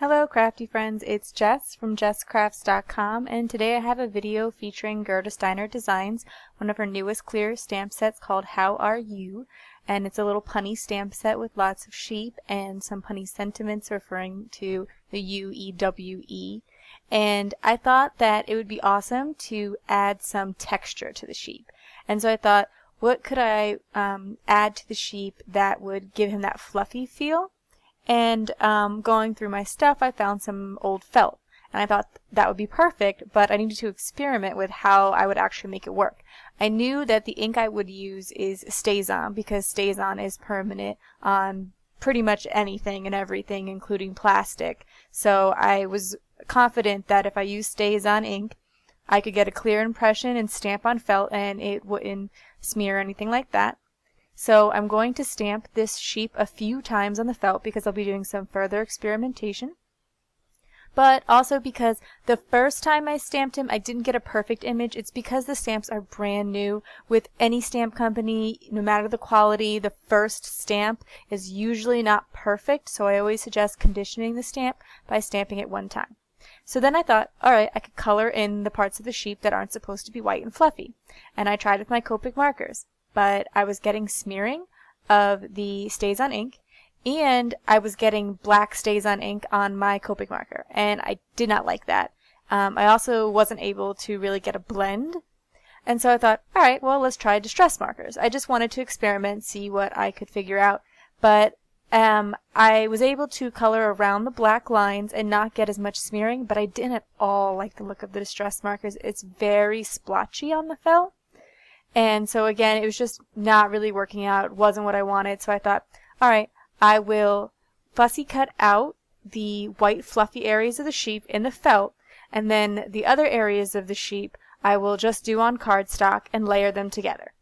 Hello crafty friends, it's Jess from jesscrafts.com, and today I have a video featuring Gerda Steiner Designs, one of her newest clear stamp sets called How Are You? And it's a little punny stamp set with lots of sheep and some punny sentiments referring to the U-E-W-E. And I thought that it would be awesome to add some texture to the sheep. And so I thought, what could I add to the sheep that would give him that fluffy feel? And going through my stuff, I found some old felt, and I thought that would be perfect, but I needed to experiment with how I would actually make it work. I knew that the ink I would use is StazOn, because StazOn is permanent on pretty much anything and everything, including plastic. So I was confident that if I used StazOn ink, I could get a clear impression and stamp on felt, and it wouldn't smear or anything like that. So I'm going to stamp this sheep a few times on the felt because I'll be doing some further experimentation. But also because the first time I stamped him, I didn't get a perfect image. It's because the stamps are brand new. With any stamp company, no matter the quality, the first stamp is usually not perfect. So I always suggest conditioning the stamp by stamping it one time. So then I thought, alright, I could color in the parts of the sheep that aren't supposed to be white and fluffy. And I tried with my Copic markers. But I was getting smearing of the StazOn ink, and I was getting black StazOn ink on my Copic marker, and I did not like that. I also wasn't able to really get a blend, and so I thought, alright, well, let's try distress markers. I just wanted to experiment, see what I could figure out, but I was able to color around the black lines and not get as much smearing, but I didn't at all like the look of the distress markers. It's very splotchy on the felt. And so again, it was just not really working out. It wasn't what I wanted. So I thought, alright, I will fussy cut out the white fluffy areas of the sheep in the felt, and then the other areas of the sheep I will just do on cardstock and layer them together.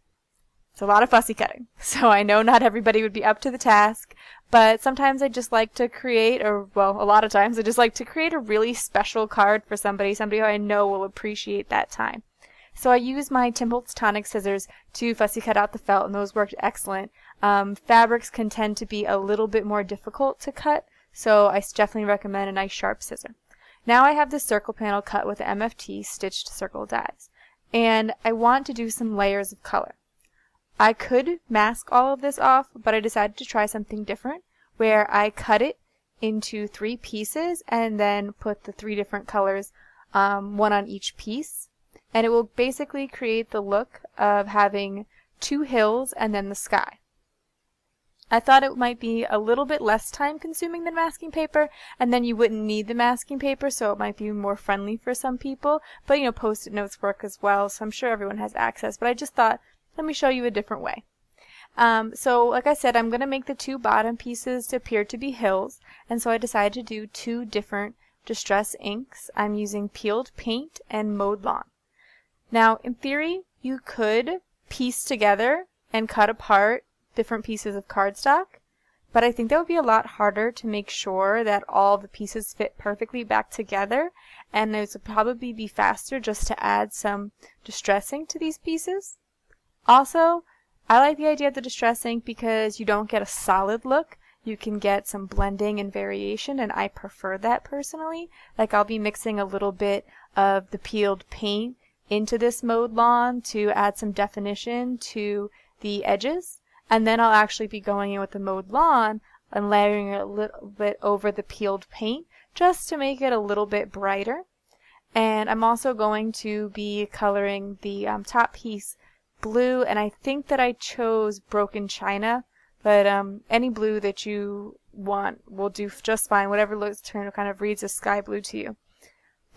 It's a lot of fussy cutting. So I know not everybody would be up to the task, but sometimes I just like to create, or well, a lot of times I just like to create a really special card for somebody who I know will appreciate that time. So I used my Tim Holtz tonic scissors to fussy cut out the felt, and those worked excellent. Fabrics can tend to be a little bit more difficult to cut, so I definitely recommend a nice sharp scissor. Now I have this circle panel cut with the MFT stitched circle dies, and I want to do some layers of color. I could mask all of this off, but I decided to try something different, where I cut it into 3 pieces and then put the 3 different colors, one on each piece. And it will basically create the look of having 2 hills and then the sky. I thought it might be a little bit less time consuming than masking paper, and then you wouldn't need the masking paper, so it might be more friendly for some people. But you know, post-it notes work as well, so I'm sure everyone has access. But I just thought, let me show you a different way. So like I said, I'm going to make the 2 bottom pieces to appear to be hills, and so I decided to do 2 different distress inks. I'm using peeled paint and mowed lawn. Now, in theory, you could piece together and cut apart different pieces of cardstock, but I think that would be a lot harder to make sure that all the pieces fit perfectly back together, and it would probably be faster just to add some distress ink to these pieces. Also, I like the idea of the distress ink because you don't get a solid look. You can get some blending and variation, and I prefer that personally. Like, I'll be mixing a little bit of the peeled paint into this mowed lawn to add some definition to the edges, and then I'll actually be going in with the mowed lawn and layering it a little bit over the peeled paint just to make it a little bit brighter. And I'm also going to be coloring the top piece blue, and I think that I chose Broken China, but any blue that you want will do just fine, whatever looks kind of reads as sky blue to you.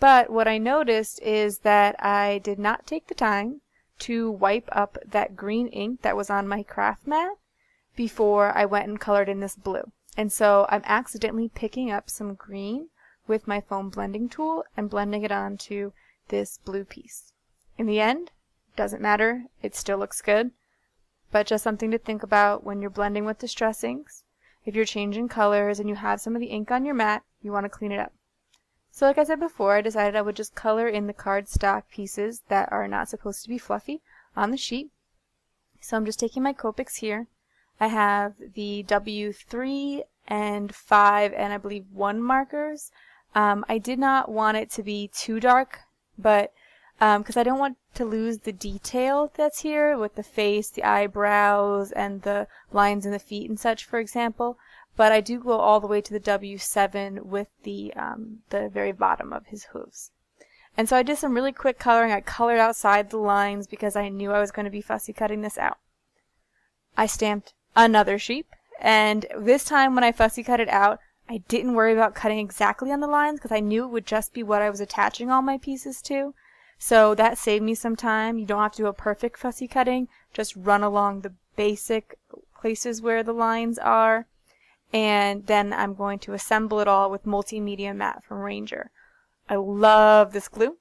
But what I noticed is that I did not take the time to wipe up that green ink that was on my craft mat before I went and colored in this blue. And so I'm accidentally picking up some green with my foam blending tool and blending it onto this blue piece. In the end, doesn't matter, it still looks good, but just something to think about when you're blending with distress inks. If you're changing colors and you have some of the ink on your mat, you want to clean it up. So like I said before, I decided I would just color in the cardstock pieces that are not supposed to be fluffy on the sheet. So I'm just taking my Copics here. I have the W3 and 5 and I believe 1 markers. I did not want it to be too dark, but because I don't want to lose the detail that's here with the face, the eyebrows, and the lines in the feet and such, for example. But I do go all the way to the W7 with the very bottom of his hooves. And so I did some really quick coloring. I colored outside the lines because I knew I was going to be fussy cutting this out. I stamped another sheep, and this time when I fussy cut it out, I didn't worry about cutting exactly on the lines because I knew it would just be what I was attaching all my pieces to. So that saved me some time. You don't have to do a perfect fussy cutting. Just run along the basic places where the lines are. And then I'm going to assemble it all with multimedia matte from Ranger. I love this glue.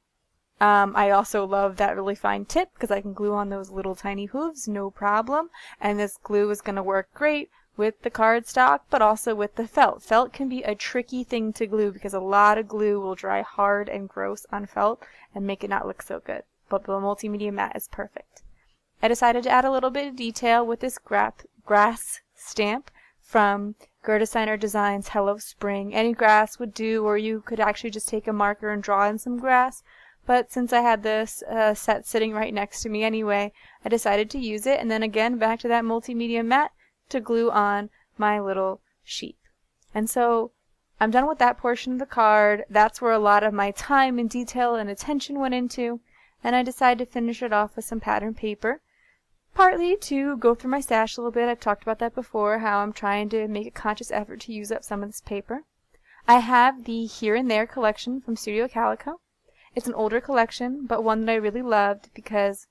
I also love that really fine tip because I can glue on those little tiny hooves, no problem. And this glue is going to work great with the cardstock, but also with the felt. Felt can be a tricky thing to glue because a lot of glue will dry hard and gross on felt and make it not look so good. But the multimedia matte is perfect. I decided to add a little bit of detail with this grass stamp from Gerda Steiner Designs Hello Spring. Any grass would do, or you could actually just take a marker and draw in some grass. But since I had this set sitting right next to me anyway, I decided to use it. And then again, back to that multimedia matte to glue on my little sheep. And so I'm done with that portion of the card. That's where a lot of my time and detail and attention went into. And I decided to finish it off with some pattern paper. Partly to go through my stash a little bit. I've talked about that before, how I'm trying to make a conscious effort to use up some of this paper. I have the Here and There collection from Studio Calico. It's an older collection, but one that I really loved because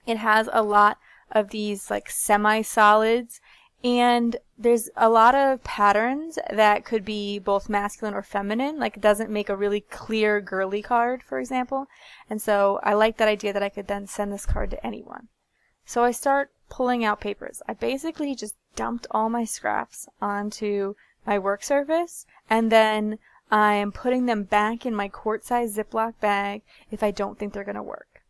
it has a lot of these like semi-solids, and there's a lot of patterns that could be both masculine or feminine. Like it doesn't make a really clear girly card, for example. And so I like that idea that I could then send this card to anyone. So I start pulling out papers. I basically just dumped all my scraps onto my work surface, and then I am putting them back in my quart-size Ziploc bag if I don't think they're going to work.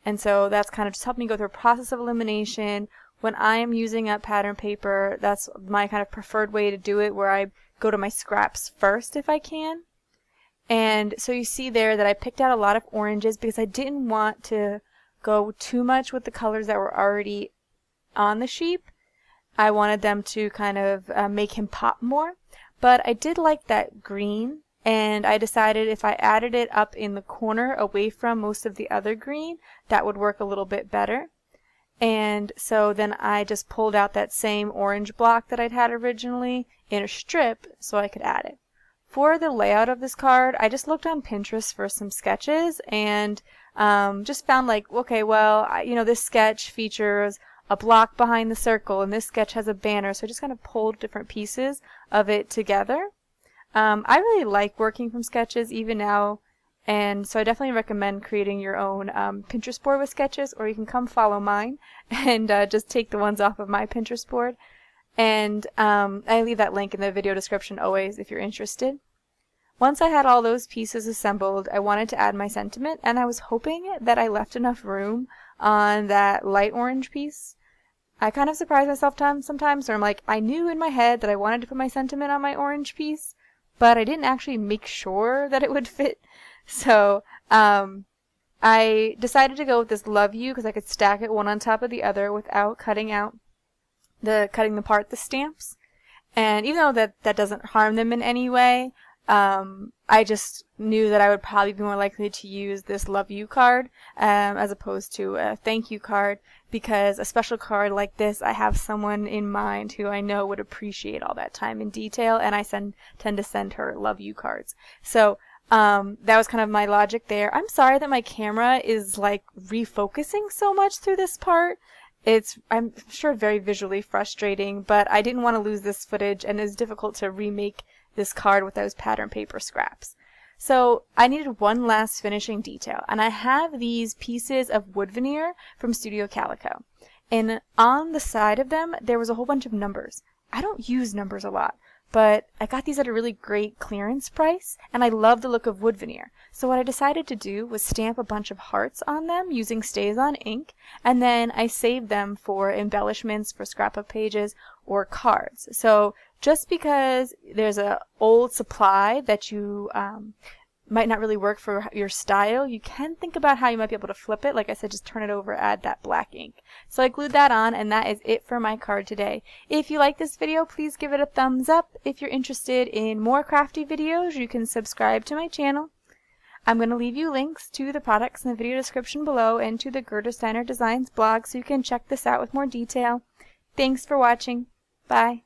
And so that's kind of just helped me go through a process of elimination. When I am using up pattern paper, that's my kind of preferred way to do it, where I go to my scraps first if I can. And so you see there that I picked out a lot of oranges because I didn't want to go too much with the colors that were already on the sheep. I wanted them to kind of make him pop more. But I did like that green, and I decided if I added it up in the corner away from most of the other green, that would work a little bit better. And so then I just pulled out that same orange block that I'd had originally in a strip so I could add it. For the layout of this card, I just looked on Pinterest for some sketches and just found like, okay, well, this sketch features a block behind the circle, and this sketch has a banner, so I just kind of pulled different pieces of it together. I really like working from sketches even now, and so I definitely recommend creating your own Pinterest board with sketches, or you can come follow mine and just take the ones off of my Pinterest board. And I leave that link in the video description always if you're interested. Once I had all those pieces assembled, I wanted to add my sentiment, and I was hoping that I left enough room on that light orange piece. I kind of surprise myself sometimes where I'm like, I knew in my head that I wanted to put my sentiment on my orange piece, but I didn't actually make sure that it would fit. So I decided to go with this Love You because I could stack it one on top of the other without cutting apart the stamps. And even though that doesn't harm them in any way, I just knew that I would probably be more likely to use this Love You card as opposed to a Thank You card, because a special card like this, I have someone in mind who I know would appreciate all that time and detail, and I tend to send her Love You cards. So that was kind of my logic there. I'm sorry that my camera is like refocusing so much through this part. I'm sure, very visually frustrating, but I didn't want to lose this footage, and it's difficult to remake this card with those pattern paper scraps. So I needed one last finishing detail, and I have these pieces of wood veneer from Studio Calico. And on the side of them, there was a whole bunch of numbers. I don't use numbers a lot, but I got these at a really great clearance price, and I love the look of wood veneer. So what I decided to do was stamp a bunch of hearts on them using Stays-On ink, and then I saved them for embellishments for scrapbook pages or cards. So just because there's a old supply that you might not really work for your style, you can think about how you might be able to flip it. Like I said, just turn it over, add that black ink. So I glued that on, and that is it for my card today. If you like this video, please give it a thumbs up. If you're interested in more crafty videos, you can subscribe to my channel. I'm going to leave you links to the products in the video description below and to the Gerda Steiner Designs blog so you can check this out with more detail. Thanks for watching. Bye.